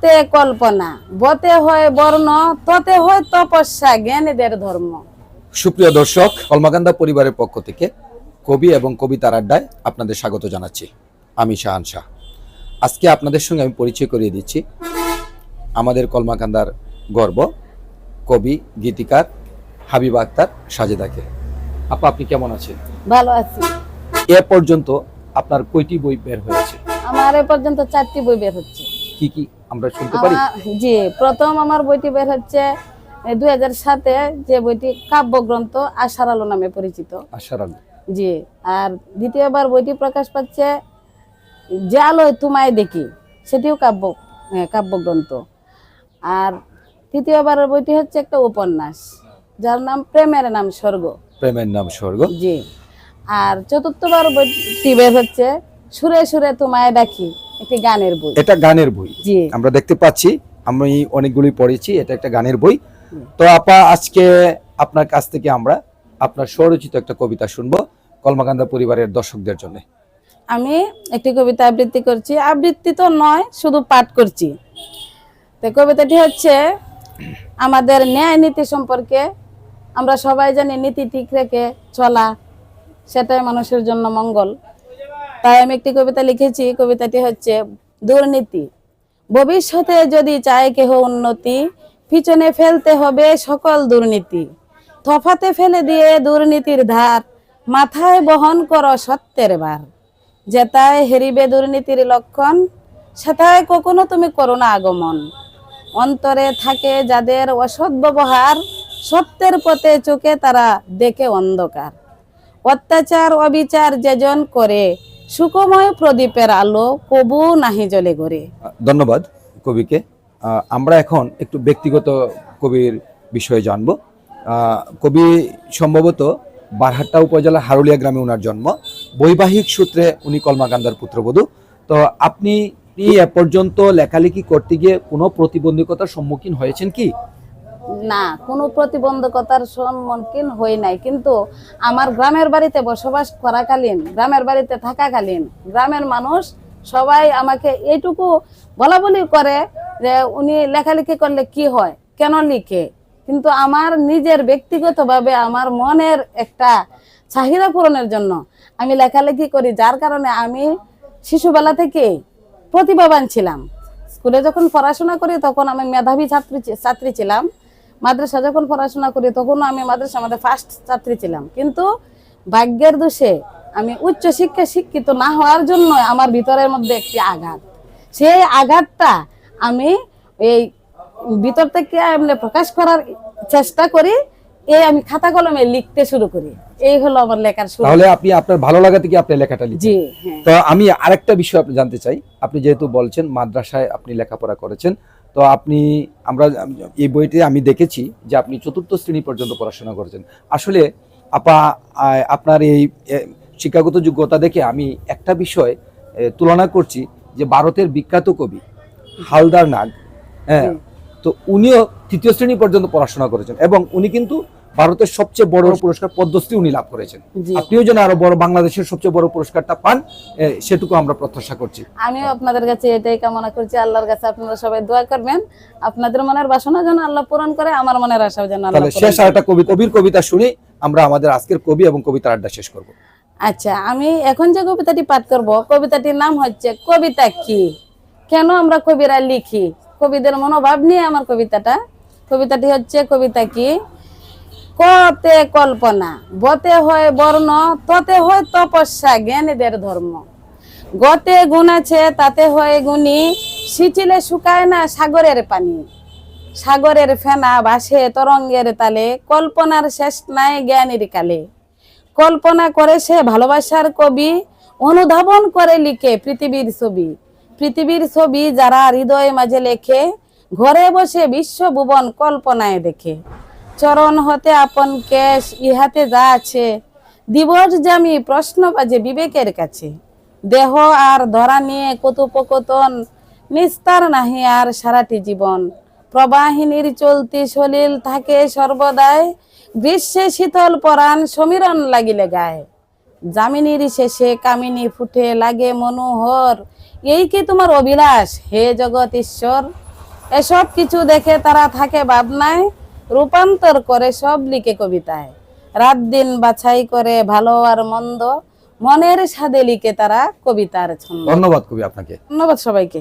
কতে কল্পনা, বতে হয় বর্ণ, ততে হয় তপস্যা, জ্ঞানীদের ধর্ম। সুপ্রিয় দর্শক, কলমাকান্দা পরিবারের পক্ষ থেকে কবি এবং কবিতার আড্ডায় আপনাদের স্বাগত জানাচ্ছি। আমি শাহান শাহ। আজকে আপনাদের সঙ্গে আমি পরিচয় করিয়ে দিচ্ছি আমাদের কলমাকান্দার গর্ব কবি গীতিকার হাবিবা আক্তার সাজেদাকে। আপা, আপনি কেমন আছেন? ভালো আছি। এ পর্যন্ত আপনার কয়টি বই বের হয়েছে? আমার এ পর্যন্ত 4টি বই বের হচ্ছে। কি কি আমরা শুনতে পারি? জি, প্রথম আমার বইটি বের হচ্ছে 2007-এ, যে বইটি কাব্যগ্রন্থ আশার আলো নামে পরিচিত। আশার আলো। জি, আর দ্বিতীয়বার বইটি প্রকাশ পাচ্ছে যে আলোয় তোমায় দেখি, সেটিও কাব্যগ্রন্থ। আর তৃতীয়বারের বইটি হচ্ছে একটা উপন্যাস, যার নাম প্রেমের নাম স্বর্গ। প্রেমের নাম স্বর্গ। জি। আর চতুর্থবার বইটি বের হচ্ছে সুরে সুরে তোমায় ডাকি, একটি গানের বই। এটা গানের বই। জি, আমরা দেখতে পাচ্ছি, আমি অনেকগুলি পড়েছি, এটা একটা গানের বই। তো আপা, আজকে আপনার কাছ থেকে আমরা আপনার স্বরচিত একটা কবিতা শুনবো কলমাকান্দা পরিবারের দর্শকদের জন্য। আমি একটি কবিতা আবৃত্তি করছি। আবৃত্তি তো নয়, শুধু পাঠ করছি। তো কবিতাটি হচ্ছে আমাদের ন্যায় নীতি সম্পর্কে। আমরা সবাই জানি নীতি ঠিক রেখে চলা, সেটাই মানুষের জন্য মঙ্গল। তাই আমি একটি কবিতা লিখেছি। কবিতাটি হচ্ছে দুর্নীতি। ভবিষ্যতে যদি চায় কেহ উন্নতি, পিছনে ফেলতে হবে সকল দুর্নীতি। তফাতে ফেলে দিয়ে দুর্নীতির ধার, মাথায় বহন করো সত্যের ভার। যেথায় হেরিবে দুর্নীতির লক্ষণ, সেথায় কখনো তুমি করো না আগমন। অন্তরে থাকে যাদের অসৎ ব্যবহার, সত্যের পথে চোখে তারা দেখে অন্ধকার। অত্যাচার অবিচার যেজন করে, সুখময় প্রদীপের আলো কবু নাহি জ্বলে ঘরে। ধন্যবাদ কবিকে। আমরা এখন একটু ব্যক্তিগত কবির বিষয়ে জানবো। কবি সম্ভবত বারহাট্টা উপজেলা হারুলিয়া গ্রামে ওনার জন্ম। বৈবাহিক সূত্রে উনি কলমাকান্দার পুত্রবধূ। তো আপনি এ পর্যন্ত লেখালেখি করতে গিয়ে কোনো প্রতিবন্ধকতার সম্মুখীন হয়েছেন কি? না, কোনো প্রতিবন্ধকতার সম্মুখীন হই নাই, কিন্তু আমার গ্রামের বাড়িতে বসবাস করাকালীন, গ্রামের বাড়িতে থাকাকালীন গ্রামের মানুষ সবাই আমাকে এইটুকু বলা বলি করে যে উনি লেখালেখি করলে কি হয়, কেন লিখে। কিন্তু আমার নিজের ব্যক্তিগতভাবে আমার মনের একটা চাহিদা পূরণের জন্য আমি লেখালেখি করি, যার কারণে আমি শিশুবেলা থেকে প্রতিভাবান ছিলাম। স্কুলে যখন পড়াশোনা করি তখন আমি মেধাবী ছাত্রী ছিলাম। মাদ্রাসা যখন পড়াশোনা করি তখনও আমি মাদ্রাসা আমাদের ফার্স্ট ছাত্রী ছিলাম। কিন্তু ভাগ্যের দোষে আমি উচ্চ শিক্ষা শিক্ষিত না হওয়ার জন্য আমার ভিতরের মধ্যে একটি আঘাত, সেই আঘাতটা আমি এই ভিতর থেকে এমনি প্রকাশ করার চেষ্টা করি। আমি খাতা কলমে লিখতে শুরু করি। এই হলো আমার লেখার শুরু। তাহলে আপনি আপনার ভালো লাগা থেকে আপনি লেখাটা লিখেন। জি, হ্যাঁ। তো আমি আরেকটা বিষয় আপনি জানতে চাই। আপনি যেহেতু বলছেন মাদ্রাসায় আপনি লেখাপড়া করেছেন, তো আমরা এই বইতে আমি দেখেছি যে আপনি 4র্থ শ্রেণী পর্যন্ত পড়াশোনা করেছেন। আসলে আপা, আপনার এই শিক্ষাগত যোগ্যতা দেখে আমি একটা বিষয় তুলনা করছি যে ভারতের বিখ্যাত কবি হালদার নাগ, হ্যাঁ, তো উনিও 3য় শ্রেণী পর্যন্ত পড়াশোনা করেছেন এবং উনি কিন্তু ভারতের সবচেয়ে বড় পুরস্কার পদ্মশ্রী উনি লাভ করেছেন। আপনিও যেন আরো বড় বাংলাদেশের সবচেয়ে বড় পুরস্কারটা পান, সেটুকু আমরা প্রত্যাশা করছি। আমিও আপনাদের কাছে এটাই কামনা করছি। আল্লাহর কাছে আপনারা সবাই দোয়া করবেন, আপনাদের মনের বাসনা যেন আল্লাহ পূরণ করে, আমার মনের আশাও যেন আল্লাহ পূরণ করে। শেষ আরেকটা কবির কবিতা শুনি আমরা আমাদের আজকের কবি এবং কবিতার আড্ডা শেষ করব। আচ্ছা, আমি এখন যে কবিতাটি পাঠ করব, কবিতাটির নাম হচ্ছে কবিতা কি, কেন আমরা কবিরা লিখি। কবিদের মনোভাব নিয়ে আমার কবিতাটা। কবিতাটি হচ্ছে কবিতা কি। কতে কল্পনা, বতে হয় বর্ণ, ততে হয় তপস্যা, জ্ঞানীদের ধর্ম। গতে গুণ আছে তাতে হয় গুণী, সিঁচিলে শুকায় না সাগরের পানি। সাগরের ফেনা ভাসে তরঙ্গের তালে, কল্পনার শেষ নাই জ্ঞানীর কালে। কল্পনা করে সে ভালোবাসার কবি, অনুধাবন করে লিখে পৃথিবীর ছবি। পৃথিবীর ছবি যারা হৃদয় মাঝে লেখে, ঘরে বসে বিশ্বভুবন কল্পনায় দেখে। চরণ হতে আপন কেশ, ইহাতে যা আছে, দিবস জামি প্রশ্ন বাজে বিবেকের কাছে। দেহ আর ধরা নিয়ে কতুপকতন, নিস্তার নাহি আর সারাটি জীবন। প্রবাহিনীর চলতি সলিল থাকে সর্বদাই, গ্রীষ্মে শীতল পরাণ সমীরণ লাগিলে গায়ে। জামিনীর শেষে কামিনী ফুটে লাগে মনোহর, এই কি তোমার অভিলাষ হে জগৎ ঈশ্বর। এসব কিছু দেখে তারা থাকে ভাবনায়, রূপান্তর করে সব লিখে কবিতায়। রাত দিন বাছাই করে ভালো আর মন্দ, মনের স্বাদে লিখে তারা কবিতার ছন্দ। ধন্যবাদ কবি আপনাকে। ধন্যবাদ সবাইকে।